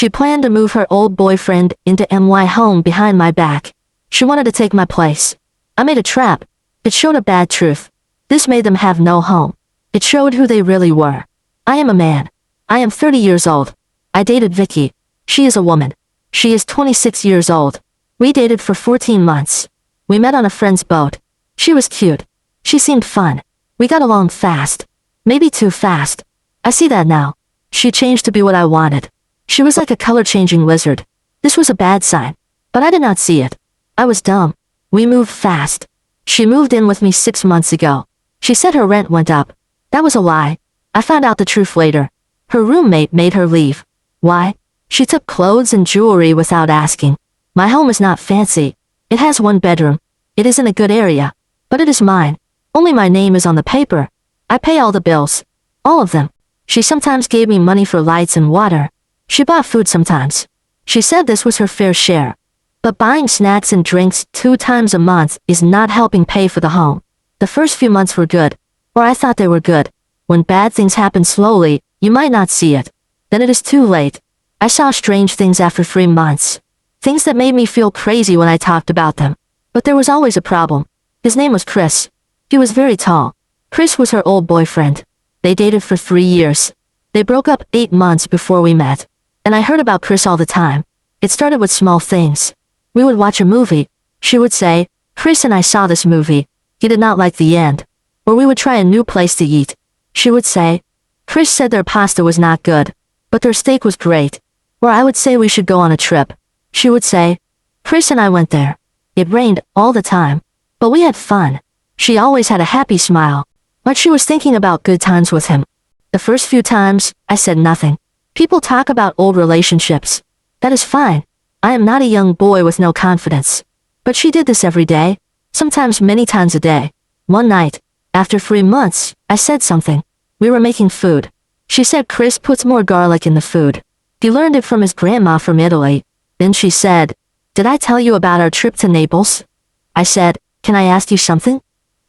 She planned to move her old boyfriend into my home behind my back. She wanted to take my place. I made a trap. It showed a bad truth. This made them have no home. It showed who they really were. I am a man. I am 30 years old. I dated Vicky. She is a woman. She is 26 years old. We dated for 14 months. We met on a friend's boat. She was cute. She seemed fun. We got along fast. Maybe too fast. I see that now. She changed to be what I wanted. She was like a color-changing lizard. This was a bad sign. But I did not see it. I was dumb. We moved fast. She moved in with me 6 months ago. She said her rent went up. That was a lie. I found out the truth later. Her roommate made her leave. Why? She took clothes and jewelry without asking. My home is not fancy. It has 1 bedroom. It is in a good area. But it is mine. Only my name is on the paper. I pay all the bills. All of them. She sometimes gave me money for lights and water. She bought food sometimes. She said this was her fair share. But buying snacks and drinks 2 times a month is not helping pay for the home. The first few months were good. Or I thought they were good. When bad things happen slowly, you might not see it. Then it is too late. I saw strange things after 3 months. Things that made me feel crazy when I talked about them. But there was always a problem. His name was Chris. He was very tall. Chris was her old boyfriend. They dated for 3 years. They broke up 8 months before we met. And I heard about Chris all the time. It started with small things. We would watch a movie. She would say, Chris and I saw this movie. He did not like the end. Or we would try a new place to eat. She would say, Chris said their pasta was not good, but their steak was great. Or I would say we should go on a trip. She would say, Chris and I went there. It rained all the time. But we had fun. She always had a happy smile. Like she was thinking about good times with him. The first few times, I said nothing. People talk about old relationships. That is fine. I am not a young boy with no confidence. But she did this every day. Sometimes many times a day. One night, after 3 months, I said something. We were making food. She said Chris puts more garlic in the food. He learned it from his grandma from Italy. Then she said, Did I tell you about our trip to Naples? I said, Can I ask you something?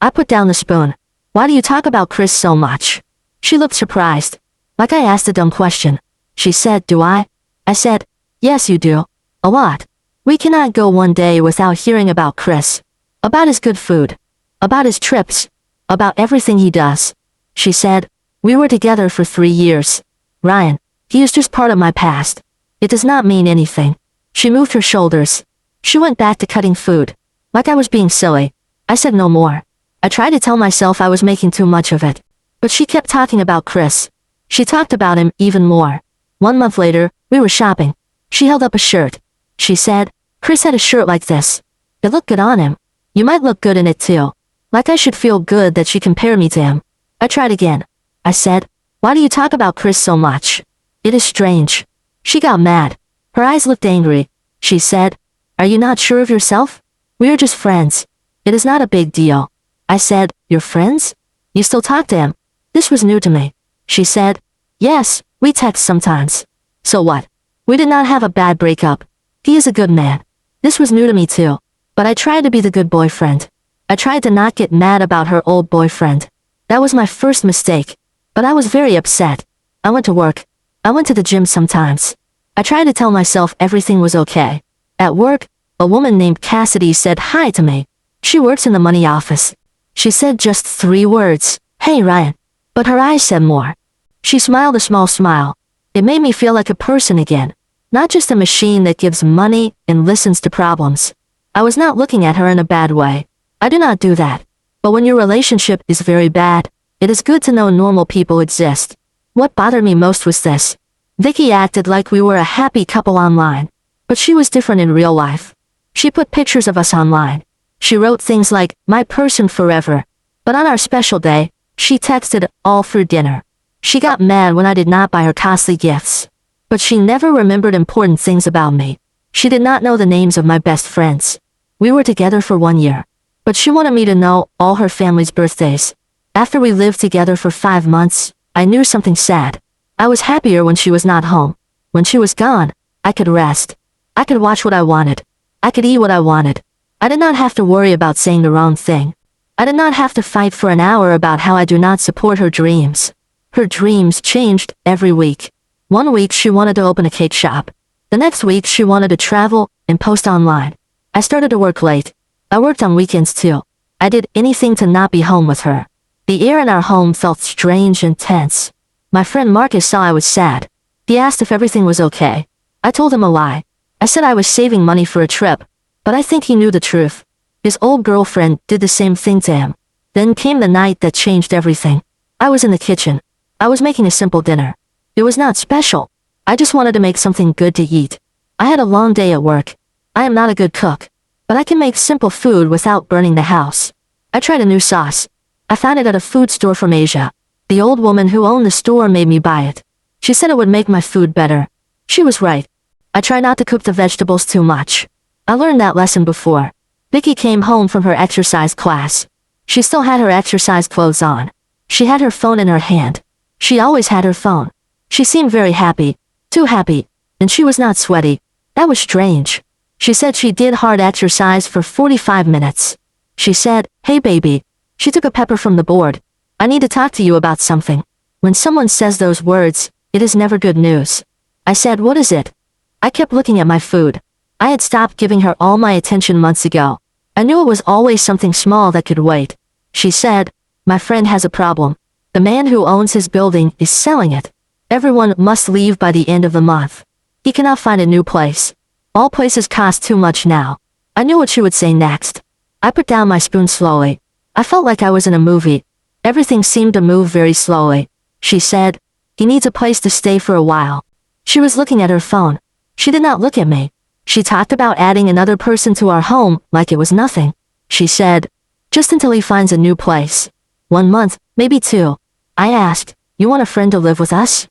I put down the spoon. Why do you talk about Chris so much? She looked surprised. Like I asked a dumb question. She said, Do I? I said, Yes, you do. A lot. We cannot go one day without hearing about Chris. About his good food. About his trips. About everything he does. She said, We were together for 3 years. Ryan, he is just part of my past. It does not mean anything. She moved her shoulders. She went back to cutting food. Like I was being silly. I said no more. I tried to tell myself I was making too much of it. But she kept talking about Chris. She talked about him even more. 1 month later, we were shopping. She held up a shirt. She said, Chris had a shirt like this. It looked good on him. You might look good in it too. Like I should feel good that she compared me to him. I tried again. I said, Why do you talk about Chris so much? It is strange. She got mad. Her eyes looked angry. She said, Are you not sure of yourself? We are just friends. It is not a big deal. I said, You're friends? You still talk to him? This was new to me. She said, Yes, we text sometimes. So what? We did not have a bad breakup. He is a good man. This was new to me too. But I tried to be the good boyfriend. I tried to not get mad about her old boyfriend. That was my first mistake. But I was very upset. I went to work. I went to the gym sometimes. I tried to tell myself everything was okay. At work, a woman named Cassidy said hi to me. She works in the money office. She said just 3 words, Hey Ryan. But her eyes said more. She smiled a small smile. It made me feel like a person again. Not just a machine that gives money and listens to problems. I was not looking at her in a bad way. I do not do that. But when your relationship is very bad, it is good to know normal people exist. What bothered me most was this. Vicky acted like we were a happy couple online. But she was different in real life. She put pictures of us online. She wrote things like, My person forever. But on our special day, she texted, all through dinner. She got mad when I did not buy her costly gifts. But she never remembered important things about me. She did not know the names of my best friends. We were together for 1 year. But she wanted me to know all her family's birthdays. After we lived together for 5 months, I knew something sad. I was happier when she was not home. When she was gone, I could rest. I could watch what I wanted. I could eat what I wanted. I did not have to worry about saying the wrong thing. I did not have to fight for an hour about how I do not support her dreams. Her dreams changed every week. 1 week she wanted to open a cake shop. The next week she wanted to travel and post online. I started to work late. I worked on weekends too. I did anything to not be home with her. The air in our home felt strange and tense. My friend Marcus saw I was sad. He asked if everything was okay. I told him a lie. I said I was saving money for a trip, but I think he knew the truth. His old girlfriend did the same thing to him. Then came the night that changed everything. I was in the kitchen. I was making a simple dinner. It was not special. I just wanted to make something good to eat. I had a long day at work. I am not a good cook, but I can make simple food without burning the house. I tried a new sauce. I found it at a food store from Asia. The old woman who owned the store made me buy it. She said it would make my food better. She was right. I try not to cook the vegetables too much. I learned that lesson before. Vicky came home from her exercise class. She still had her exercise clothes on. She had her phone in her hand. She always had her phone. She seemed very happy. Too happy. And she was not sweaty. That was strange. She said she did hard exercise for 45 minutes. She said, "Hey baby." She took a pepper from the board. "I need to talk to you about something." When someone says those words, it is never good news. I said, "What is it?" I kept looking at my food. I had stopped giving her all my attention months ago. I knew it was always something small that could wait. She said, "My friend has a problem. The man who owns his building is selling it. Everyone must leave by the end of the month. He cannot find a new place. All places cost too much now." I knew what she would say next. I put down my spoon slowly. I felt like I was in a movie. Everything seemed to move very slowly. She said, "He needs a place to stay for a while." She was looking at her phone. She did not look at me. She talked about adding another person to our home like it was nothing. She said, "Just until he finds a new place. 1 month, maybe 2. I asked, "You want a friend to live with us?"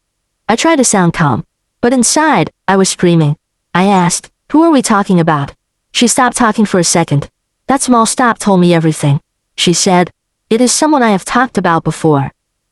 I tried to sound calm, but inside, I was screaming. I asked, "Who are we talking about?" She stopped talking for a second. That small stop told me everything. She said, "It is someone I have talked about before."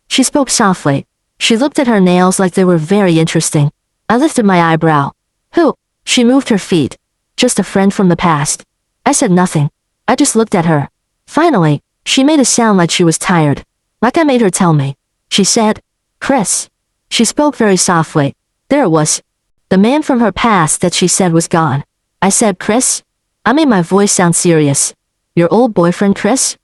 She spoke softly. She looked at her nails like they were very interesting. I lifted my eyebrow. "Who?" She moved her feet. "Just a friend from the past." I said nothing. I just looked at her. Finally, she made a sound like she was tired. Like I made her tell me. She said, "Chris." She spoke very softly. There it was. The man from her past that she said was gone. I said, "Chris?" I made my voice sound serious. "Your old boyfriend, Chris?"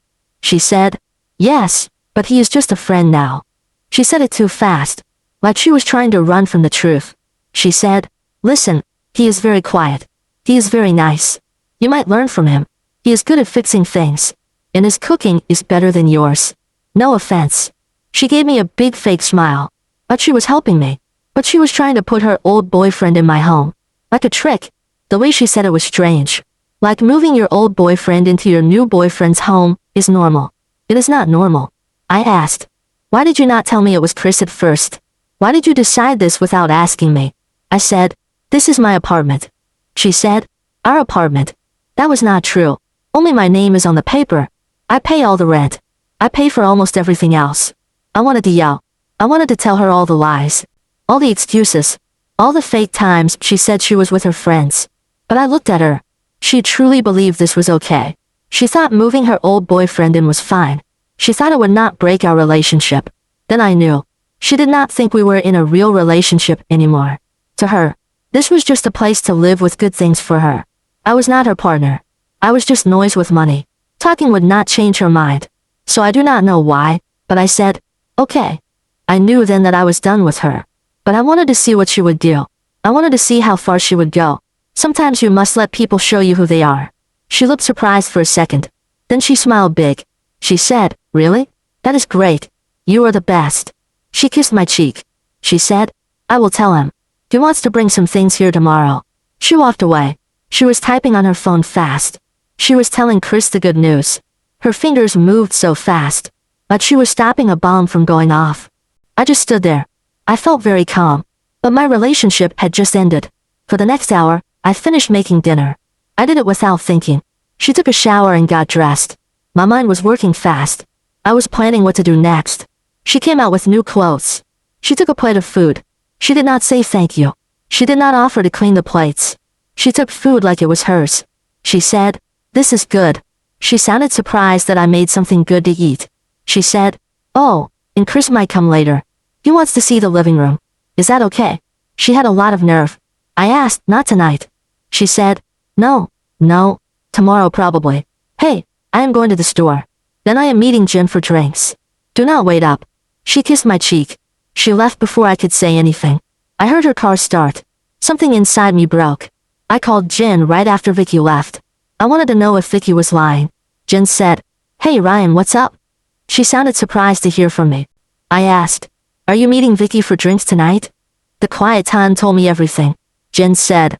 She said, "Yes, but he is just a friend now." She said it too fast, like she was trying to run from the truth. She said, "Listen, he is very quiet. He is very nice. You might learn from him. He is good at fixing things. And his cooking is better than yours. No offense." She gave me a big fake smile. But she was helping me. But she was trying to put her old boyfriend in my home. Like a trick. The way she said it was strange. Like moving your old boyfriend into your new boyfriend's home is normal. It is not normal. I asked, "Why did you not tell me it was Chris at first? Why did you decide this without asking me?" I said, "This is my apartment." She said, "Our apartment." That was not true. Only my name is on the paper. I pay all the rent. I pay for almost everything else. I wanted to yell. I wanted to tell her all the lies. All the excuses. All the fake times she said she was with her friends. But I looked at her. She truly believed this was okay. She thought moving her old boyfriend in was fine. She thought it would not break our relationship. Then I knew. She did not think we were in a real relationship anymore. To her, this was just a place to live with good things for her. I was not her partner. I was just noise with money. Talking would not change her mind. So I do not know why, but I said, "Okay." I knew then that I was done with her. But I wanted to see what she would do. I wanted to see how far she would go. Sometimes you must let people show you who they are. She looked surprised for a second. Then she smiled big. She said, "Really? That is great. You are the best." She kissed my cheek. She said, "I will tell him. He wants to bring some things here tomorrow." She walked away. She was typing on her phone fast. She was telling Chris the good news. Her fingers moved so fast, like she was stopping a bomb from going off. I just stood there. I felt very calm, but my relationship had just ended. For the next hour, I finished making dinner. I did it without thinking. She took a shower and got dressed. My mind was working fast. I was planning what to do next. She came out with new clothes. She took a plate of food. She did not say thank you. She did not offer to clean the plates. She took food like it was hers. She said, "This is good." She sounded surprised that I made something good to eat. She said, "Oh, and Chris might come later. He wants to see the living room. Is that okay?" She had a lot of nerve. I asked, not tonight. She said, no, tomorrow probably. Hey, I am going to the store. Then I am meeting Jin for drinks. Do not wait up. She kissed my cheek. She left before I could say anything. I heard her car start. Something inside me broke. I called Jin right after Vicky left. I wanted to know if Vicky was lying. Jin said, hey Ryan, what's up? She sounded surprised to hear from me. I asked, are you meeting Vicky for drinks tonight? The quiet time told me everything. Jin said,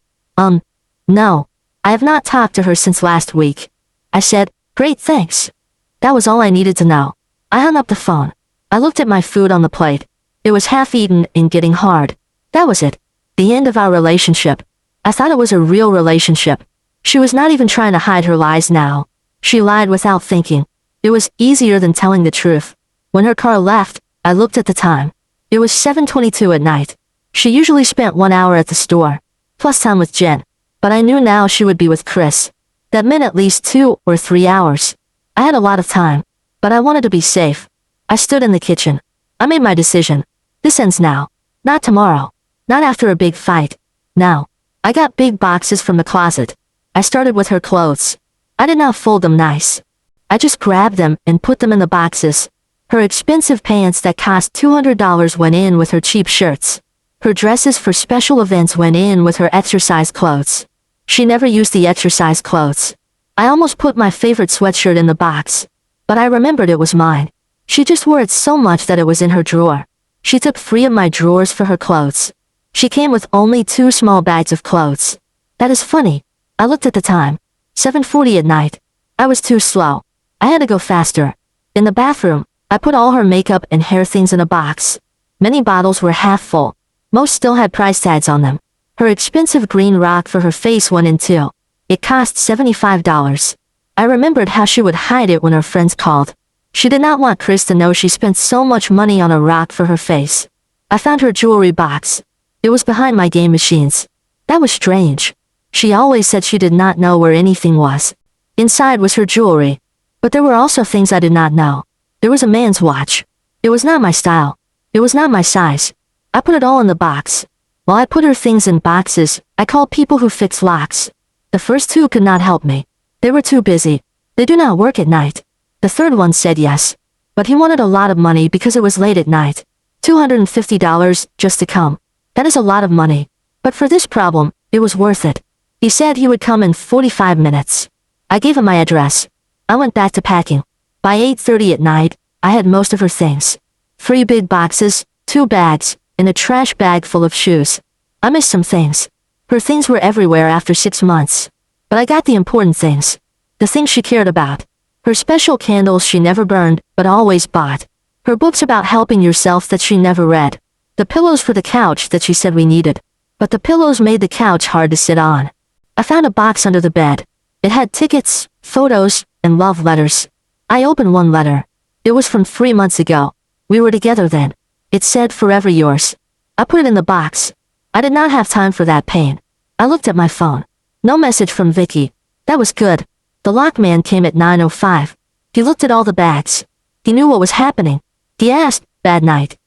no. I have not talked to her since last week. I said, great, thanks. That was all I needed to know. I hung up the phone. I looked at my food on the plate. It was half-eaten and getting hard. That was it. The end of our relationship. I thought it was a real relationship. She was not even trying to hide her lies now. She lied without thinking. It was easier than telling the truth. When her car left, I looked at the time. It was 7:22 at night. She usually spent 1 hour at the store, plus time with Jen. But I knew now she would be with Chris. That meant at least 2 or 3 hours. I had a lot of time, but I wanted to be safe. I stood in the kitchen. I made my decision. This ends now. Not tomorrow. Not after a big fight. Now. I got big boxes from the closet. I started with her clothes. I did not fold them nice. I just grabbed them and put them in the boxes. Her expensive pants that cost $200 went in with her cheap shirts. Her dresses for special events went in with her exercise clothes. She never used the exercise clothes. I almost put my favorite sweatshirt in the box. But I remembered it was mine. She just wore it so much that it was in her drawer. She took 3 of my drawers for her clothes. She came with only 2 small bags of clothes. That is funny. I looked at the time. 7:40 at night. I was too slow. I had to go faster. In the bathroom, I put all her makeup and hair things in a box. Many bottles were half full. Most still had price tags on them. Her expensive green rock for her face went in too. It cost $75. I remembered how she would hide it when her friends called. She did not want Chris to know she spent so much money on a rock for her face. I found her jewelry box. It was behind my game machines. That was strange. She always said she did not know where anything was. Inside was her jewelry. But there were also things I did not know. There was a man's watch. It was not my style. It was not my size. I put it all in the box. While I put her things in boxes, I called people who fix locks. The first 2 could not help me. They were too busy. They do not work at night. The third one said yes. But he wanted a lot of money because it was late at night. $250 just to come. That is a lot of money. But for this problem, it was worth it. He said he would come in 45 minutes. I gave him my address. I went back to packing. By 8:30 at night, I had most of her things. 3 big boxes, 2 bags, and a trash bag full of shoes. I missed some things. Her things were everywhere after 6 months. But I got the important things. The things she cared about. Her special candles she never burned, but always bought. Her books about helping yourself that she never read. The pillows for the couch that she said we needed. But the pillows made the couch hard to sit on. I found a box under the bed. It had tickets, photos, and love letters. I opened one letter. It was from 3 months ago. We were together then. It said, forever yours. I put it in the box. I did not have time for that pain. I looked at my phone. No message from Vicky. That was good. The lockman came at 9:05. He looked at all the bags. He knew what was happening. He asked, bad night.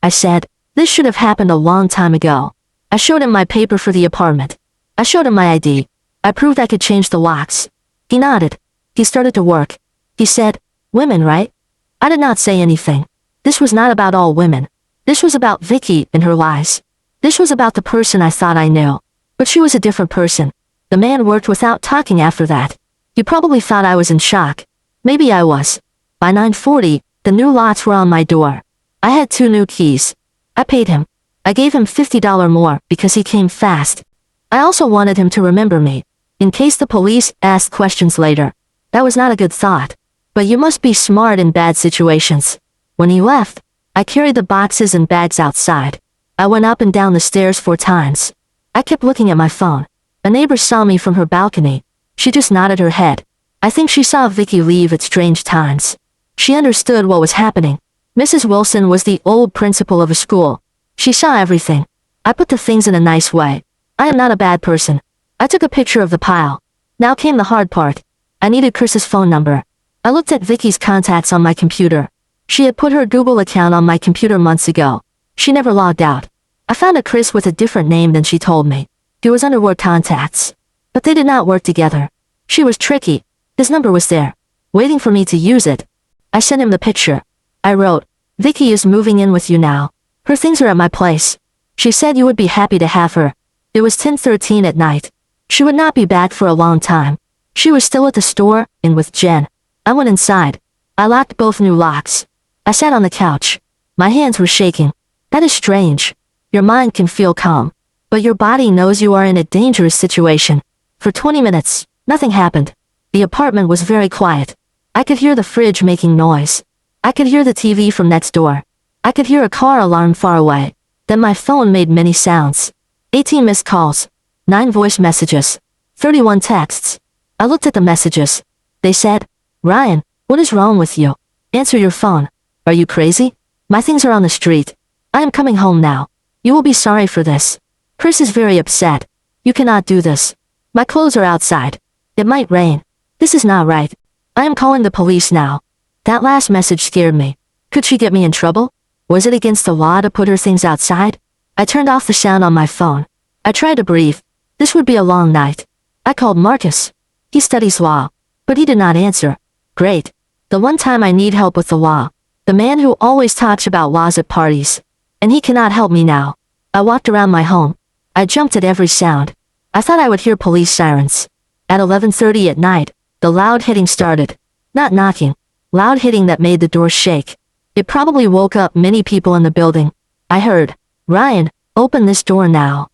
I said, this should have happened a long time ago. I showed him my paper for the apartment. I showed him my ID. I proved I could change the locks. He nodded. He started to work. He said, women, right? I did not say anything. This was not about all women. This was about Vicky and her lies. This was about the person I thought I knew. But she was a different person. The man worked without talking after that. He probably thought I was in shock. Maybe I was. By 9:40, the new locks were on my door. I had 2 new keys. I paid him. I gave him $50 more because he came fast. I also wanted him to remember me, in case the police asked questions later. That was not a good thought. But you must be smart in bad situations. When he left, I carried the boxes and bags outside. I went up and down the stairs 4 times. I kept looking at my phone. A neighbor saw me from her balcony. She just nodded her head. I think she saw Vicky leave at strange times. She understood what was happening. Mrs. Wilson was the old principal of a school. She saw everything. I put the things in a nice way. I am not a bad person. I took a picture of the pile. Now came the hard part. I needed Chris's phone number. I looked at Vicky's contacts on my computer. She had put her Google account on my computer months ago. She never logged out. I found a Chris with a different name than she told me. He was underwear contacts. But they did not work together. She was tricky. His number was there, waiting for me to use it. I sent him the picture. I wrote, Vicky is moving in with you now. Her things are at my place. She said you would be happy to have her. It was 10:13 at night. She would not be back for a long time. She was still at the store, and with Jen. I went inside. I locked both new locks. I sat on the couch. My hands were shaking. That is strange. Your mind can feel calm, but your body knows you are in a dangerous situation. For 20 minutes, nothing happened. The apartment was very quiet. I could hear the fridge making noise. I could hear the TV from next door. I could hear a car alarm far away. Then my phone made many sounds. 18 missed calls. 9 voice messages. 31 texts. I looked at the messages. They said, Ryan, what is wrong with you? Answer your phone. Are you crazy? My things are on the street. I am coming home now. You will be sorry for this. Chris is very upset. You cannot do this. My clothes are outside. It might rain. This is not right. I am calling the police now. That last message scared me. Could she get me in trouble? Was it against the law to put her things outside? I turned off the sound on my phone. I tried to breathe. This would be a long night. I called Marcus. He studies law. But he did not answer. Great. The one time I need help with the law. The man who always talks about laws at parties. And he cannot help me now. I walked around my home. I jumped at every sound. I thought I would hear police sirens. At 11:30 at night, the loud hitting started. Not knocking. Loud hitting that made the door shake. It probably woke up many people in the building. I heard, Ryan, open this door now.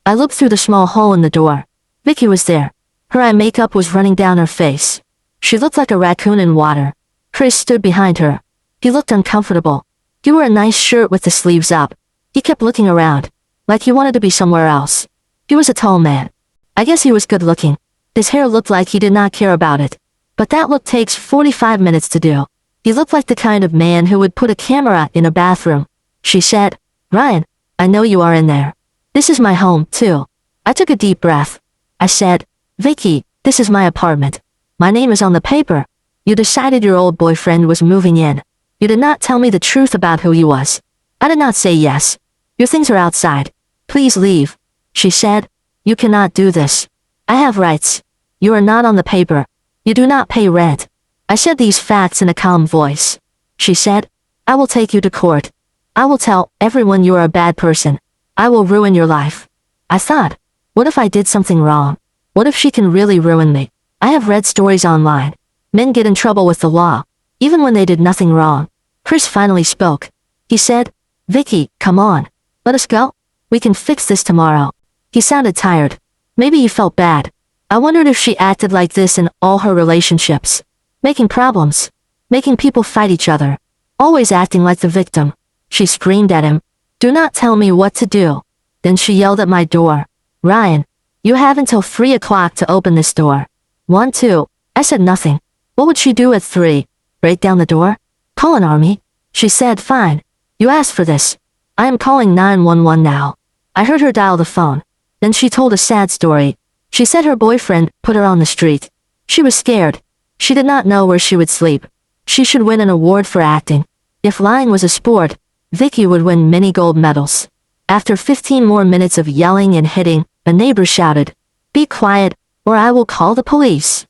I looked through the small hole in the door. Vicky was there. Her eye makeup was running down her face. She looked like a raccoon in water. Chris stood behind her. He looked uncomfortable. He wore a nice shirt with the sleeves up. He kept looking around, like he wanted to be somewhere else. He was a tall man. I guess he was good looking. His hair looked like he did not care about it. But that look takes 45 minutes to do. He looked like the kind of man who would put a camera in a bathroom. She said, Ryan, I know you are in there. This is my home, too. I took a deep breath. I said, Vicky, this is my apartment. My name is on the paper. You decided your old boyfriend was moving in. You did not tell me the truth about who he was. I did not say yes. Your things are outside. Please leave. She said, you cannot do this. I have rights. You are not on the paper. You do not pay rent. I said these facts in a calm voice. She said, I will take you to court. I will tell everyone you are a bad person. I will ruin your life. I thought, what if I did something wrong? What if she can really ruin me? I have read stories online. Men get in trouble with the law, even when they did nothing wrong. Chris finally spoke. He said, Vicky, come on. Let us go. We can fix this tomorrow. He sounded tired. Maybe he felt bad. I wondered if she acted like this in all her relationships. Making problems. Making people fight each other. Always acting like the victim. She screamed at him. Do not tell me what to do. Then she yelled at my door. Ryan, you have until 3 o'clock to open this door. 1, 2. I said nothing. What would she do at 3? Break down the door? Call an army? She said, fine. You asked for this. I am calling 911 now. I heard her dial the phone. Then she told a sad story. She said her boyfriend put her on the street. She was scared. She did not know where she would sleep. She should win an award for acting. If lying was a sport, Vicky would win many gold medals. After 15 more minutes of yelling and hitting, a neighbor shouted, be quiet, or I will call the police.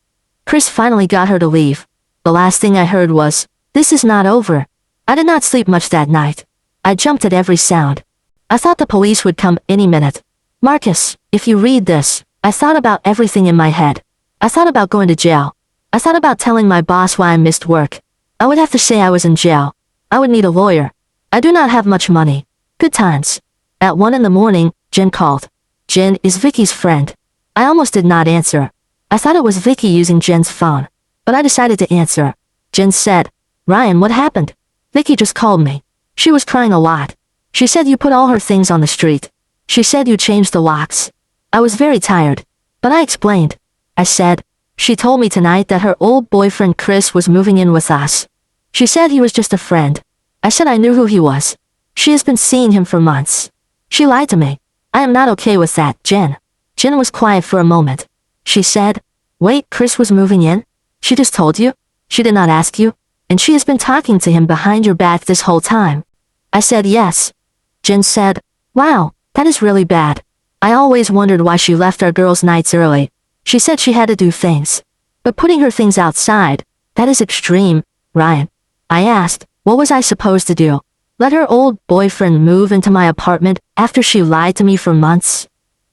Chris finally got her to leave. The last thing I heard was, this is not over. I did not sleep much that night. I jumped at every sound. I thought the police would come any minute. Marcus, if you read this, I thought about everything in my head. I thought about going to jail. I thought about telling my boss why I missed work. I would have to say I was in jail. I would need a lawyer. I do not have much money. Good times. At 1 in the morning, Jen called. Jen is Vicky's friend. I almost did not answer. I thought it was Vicky using Jen's phone. But I decided to answer. Jen said, Ryan, what happened? Vicky just called me. She was crying a lot. She said you put all her things on the street. She said you changed the locks. I was very tired. But I explained. I said, she told me tonight that her old boyfriend Chris was moving in with us. She said he was just a friend. I said I knew who he was. She has been seeing him for months. She lied to me. I am not okay with that, Jen. Jen was quiet for a moment. She said, wait, Chris was moving in? She just told you? She did not ask you? And she has been talking to him behind your back this whole time. I said yes. Jen said, wow, that is really bad. I always wondered why she left our girls' nights early. She said she had to do things. But putting her things outside, that is extreme, Ryan. I asked, what was I supposed to do? Let her old boyfriend move into my apartment after she lied to me for months?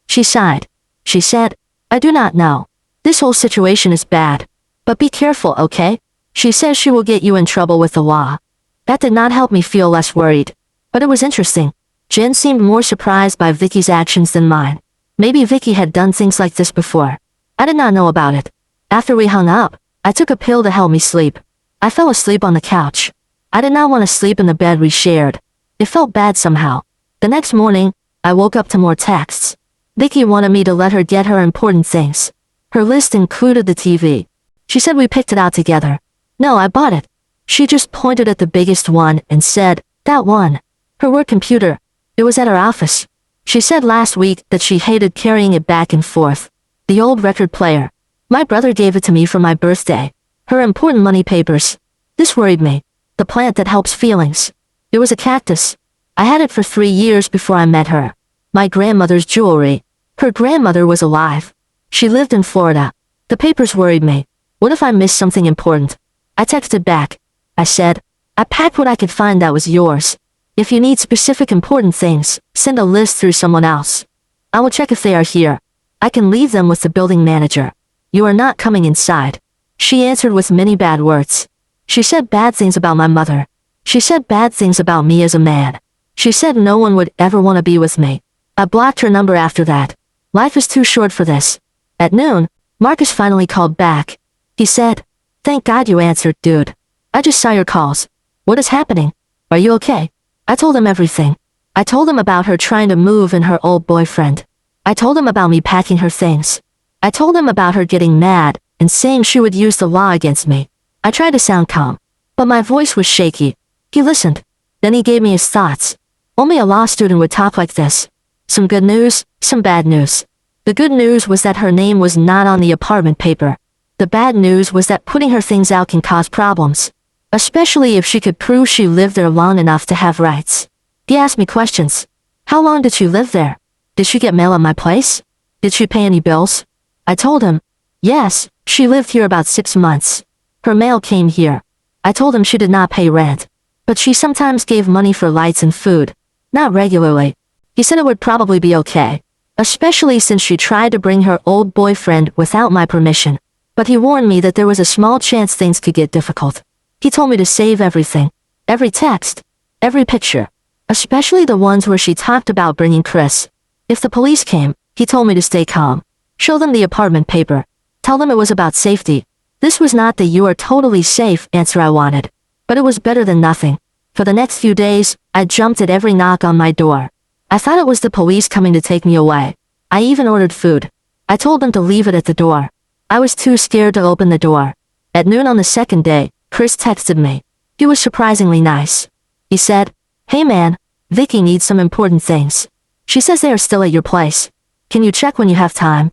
She sighed. She said, I do not know. This whole situation is bad. But be careful, okay? She says she will get you in trouble with the law. That did not help me feel less worried. But it was interesting. Jen seemed more surprised by Vicky's actions than mine. Maybe Vicky had done things like this before. I did not know about it. After we hung up, I took a pill to help me sleep. I fell asleep on the couch. I did not want to sleep in the bed we shared. It felt bad somehow. The next morning, I woke up to more texts. Vicky wanted me to let her get her important things. Her list included the TV. She said we picked it out together. No, I bought it. She just pointed at the biggest one and said, that one. Her work computer. It was at her office. She said last week that she hated carrying it back and forth. The old record player. My brother gave it to me for my birthday. Her important money papers. This worried me. The plant that helps feelings. It was a cactus. I had it for 3 years before I met her. My grandmother's jewelry. Her grandmother was alive. She lived in Florida. The papers worried me. What if I missed something important? I texted back. I said, I packed what I could find that was yours. If you need specific important things, send a list through someone else. I will check if they are here. I can leave them with the building manager. You are not coming inside. She answered with many bad words. She said bad things about my mother. She said bad things about me as a man. She said no one would ever want to be with me. I blocked her number after that. Life is too short for this. At noon, Marcus finally called back. He said, thank God you answered, dude. I just saw your calls. What is happening? Are you okay? I told him everything. I told him about her trying to move and her old boyfriend. I told him about me packing her things. I told him about her getting mad and saying she would use the law against me. I tried to sound calm, but my voice was shaky. He listened. Then he gave me his thoughts. Only a law student would talk like this. Some good news, some bad news. The good news was that her name was not on the apartment paper. The bad news was that putting her things out can cause problems. Especially if she could prove she lived there long enough to have rights. He asked me questions. How long did she live there? Did she get mail at my place? Did she pay any bills? I told him, yes, she lived here about 6 months. Her mail came here. I told him she did not pay rent. But she sometimes gave money for lights and food. Not regularly. He said it would probably be okay. Especially since she tried to bring her old boyfriend without my permission. But he warned me that there was a small chance things could get difficult. He told me to save everything. Every text. Every picture. Especially the ones where she talked about bringing Chris. If the police came, he told me to stay calm. Show them the apartment paper. Tell them it was about safety. This was not the you are totally safe answer I wanted. But it was better than nothing. For the next few days, I jumped at every knock on my door. I thought it was the police coming to take me away. I even ordered food. I told them to leave it at the door. I was too scared to open the door. At noon on the second day, Chris texted me. He was surprisingly nice. He said, hey man, Vicky needs some important things. She says they are still at your place. Can you check when you have time?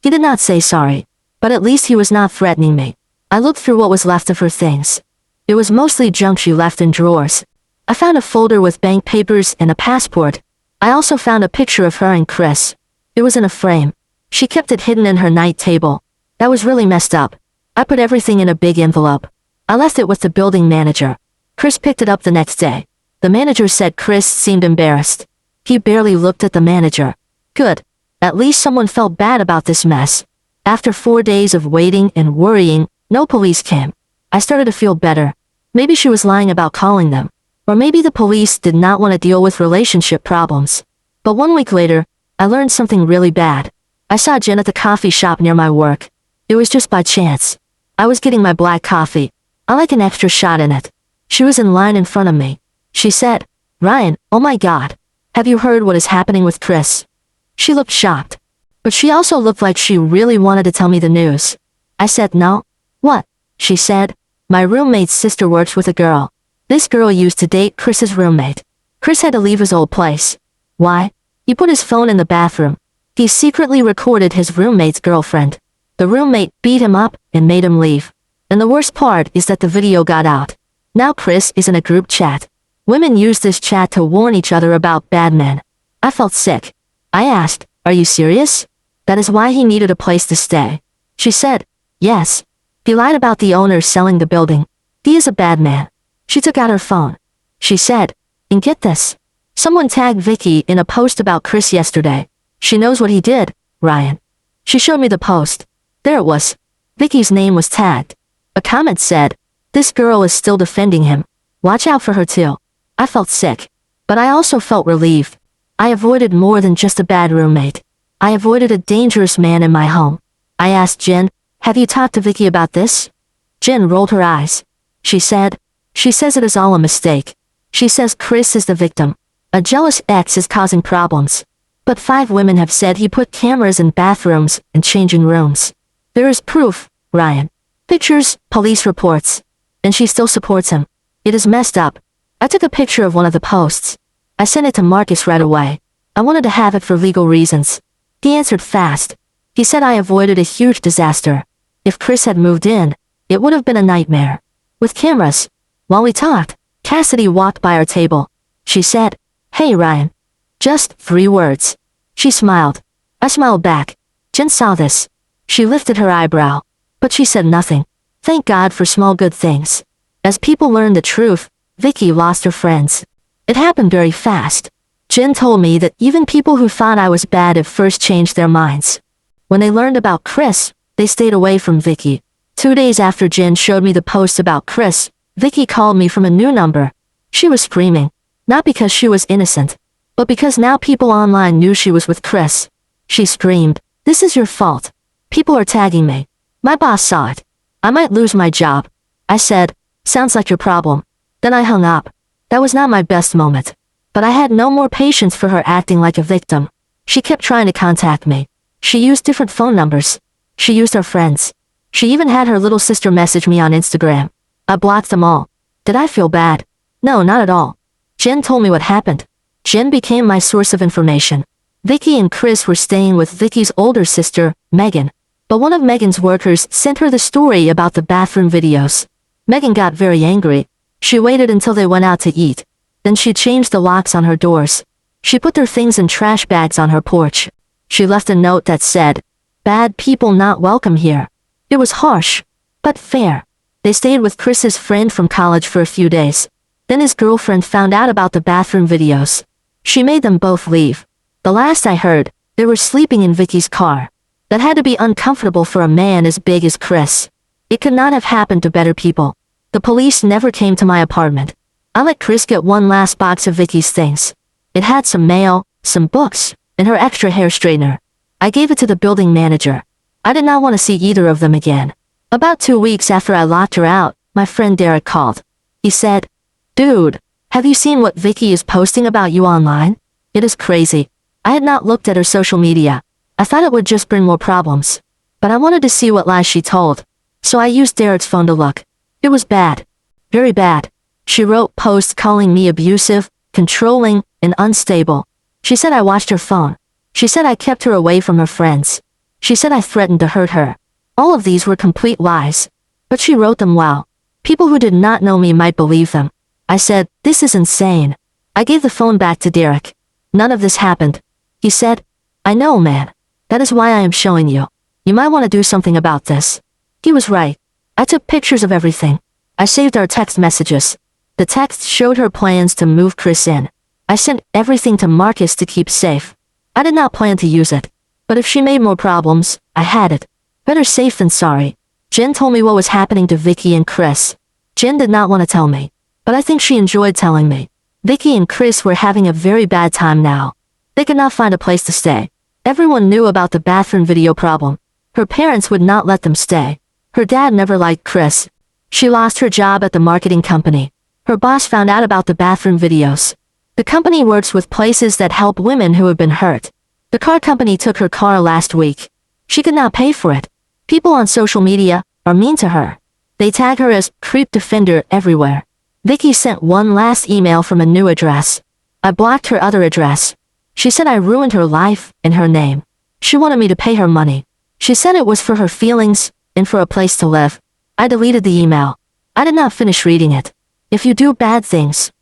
He did not say sorry. But at least he was not threatening me. I looked through what was left of her things. It was mostly junk she left in drawers. I found a folder with bank papers and a passport. I also found a picture of her and Chris. It was in a frame. She kept it hidden in her night table. That was really messed up. I put everything in a big envelope. I left it with the building manager. Chris picked it up the next day. The manager said Chris seemed embarrassed. He barely looked at the manager. Good. At least someone felt bad about this mess. After 4 days of waiting and worrying, no police came. I started to feel better. Maybe she was lying about calling them. Or maybe the police did not want to deal with relationship problems. But 1 week later, I learned something really bad. I saw Jen at the coffee shop near my work. It was just by chance. I was getting my black coffee. I like an extra shot in it. She was in line in front of me. She said, Ryan, oh my God. Have you heard what is happening with Chris? She looked shocked. But she also looked like she really wanted to tell me the news. I said no. What? She said, my roommate's sister works with a girl. This girl used to date Chris's roommate. Chris had to leave his old place. Why? He put his phone in the bathroom. He secretly recorded his roommate's girlfriend. The roommate beat him up and made him leave. And the worst part is that the video got out. Now Chris is in a group chat. Women use this chat to warn each other about bad men. I felt sick. I asked, Are you serious? That is why he needed a place to stay. She said, yes. He lied about the owner selling the building. He is a bad man. She took out her phone. She said, and get this. Someone tagged Vicky in a post about Chris yesterday. She knows what he did, Ryan. She showed me the post. There it was. Vicky's name was tagged. A comment said, this girl is still defending him. Watch out for her too. I felt sick. But I also felt relieved. I avoided more than just a bad roommate. I avoided a dangerous man in my home. I asked Jen, have you talked to Vicky about this? Jen rolled her eyes. She said, she says it is all a mistake. She says Chris is the victim. A jealous ex is causing problems. But 5 women have said he put cameras in bathrooms and changing rooms. There is proof, Ryan. Pictures, police reports. And she still supports him. It is messed up. I took a picture of one of the posts. I sent it to Marcus right away. I wanted to have it for legal reasons. He answered fast. He said I avoided a huge disaster. If Chris had moved in, it would have been a nightmare. With cameras. While we talked, Cassidy walked by our table. She said, hey Ryan. Just 3 words. She smiled. I smiled back. Jen saw this. She lifted her eyebrow. But she said nothing. Thank God for small good things. As people learned the truth, Vicky lost her friends. It happened very fast. Jen told me that even people who thought I was bad at first changed their minds. When they learned about Chris, they stayed away from Vicky. 2 days after Jen showed me the post about Chris, Vicky called me from a new number. She was screaming. Not because she was innocent, but because now people online knew she was with Chris. She screamed, this is your fault. People are tagging me. My boss saw it. I might lose my job. I said, sounds like your problem. Then I hung up. That was not my best moment. But I had no more patience for her acting like a victim. She kept trying to contact me. She used different phone numbers. She used her friends. She even had her little sister message me on Instagram. I blocked them all. Did I feel bad? No, not at all. Jen told me what happened. Jen became my source of information. Vicky and Chris were staying with Vicky's older sister, Megan. But one of Megan's workers sent her the story about the bathroom videos. Megan got very angry. She waited until they went out to eat. Then she changed the locks on her doors. She put their things in trash bags on her porch. She left a note that said, bad people not welcome here. It was harsh, but fair. They stayed with Chris's friend from college for a few days. Then his girlfriend found out about the bathroom videos. She made them both leave. The last I heard, they were sleeping in Vicky's car. That had to be uncomfortable for a man as big as Chris. It could not have happened to better people. The police never came to my apartment. I let Chris get one last box of Vicky's things. It had some mail, some books, and her extra hair straightener. I gave it to the building manager. I did not want to see either of them again. About 2 weeks after I locked her out, my friend Derek called. He said, dude, have you seen what Vicky is posting about you online? It is crazy. I had not looked at her social media. I thought it would just bring more problems. But I wanted to see what lies she told. So I used Derek's phone to look. It was bad. Very bad. She wrote posts calling me abusive, controlling, and unstable. She said I watched her phone. She said I kept her away from her friends. She said I threatened to hurt her. All of these were complete lies. But she wrote them well. People who did not know me might believe them. I said, this is insane. I gave the phone back to Derek. None of this happened. He said, I know, man. That is why I am showing you. You might want to do something about this. He was right. I took pictures of everything. I saved our text messages. The text showed her plans to move Chris in. I sent everything to Marcus to keep safe. I did not plan to use it. But if she made more problems, I had it. Better safe than sorry. Jen told me what was happening to Vicky and Chris. Jen did not want to tell me. But I think she enjoyed telling me. Vicky and Chris were having a very bad time now. They could not find a place to stay. Everyone knew about the bathroom video problem. Her parents would not let them stay. Her dad never liked Chris. She lost her job at the marketing company. Her boss found out about the bathroom videos. The company works with places that help women who have been hurt. The car company took her car last week. She could not pay for it. People on social media are mean to her. They tag her as creep defender everywhere. Vicky sent one last email from a new address. I blocked her other address. She said I ruined her life and her name. She wanted me to pay her money. She said it was for her feelings and for a place to live. I deleted the email. I did not finish reading it. If you do bad things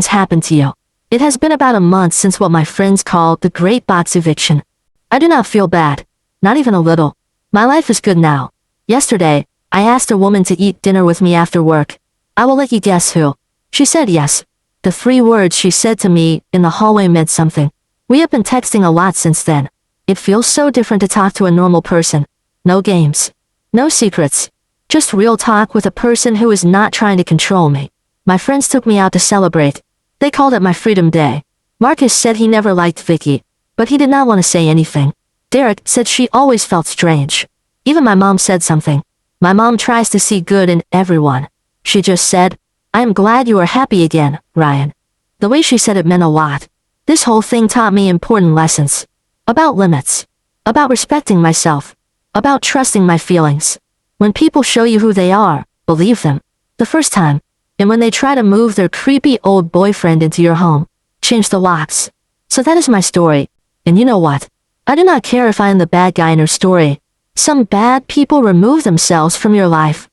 happen to you. It has been about a month since what my friends call the Great Box Eviction. I do not feel bad. Not even a little. My life is good now. Yesterday, I asked a woman to eat dinner with me after work. I will let you guess who. She said yes. The 3 words she said to me in the hallway meant something. We have been texting a lot since then. It feels so different to talk to a normal person. No games. No secrets. Just real talk with a person who is not trying to control me. My friends took me out to celebrate. They called it my Freedom Day. Marcus said he never liked Vicky, but he did not want to say anything. Derek said she always felt strange. Even my mom said something. My mom tries to see good in everyone. She just said, I am glad you are happy again, Ryan. The way she said it meant a lot. This whole thing taught me important lessons. About limits. About respecting myself. About trusting my feelings. When people show you who they are, believe them. The first time. And when they try to move their creepy old boyfriend into your home, change the locks. So that is my story. And you know what? I do not care if I am the bad guy in her story. Some bad people remove themselves from your life.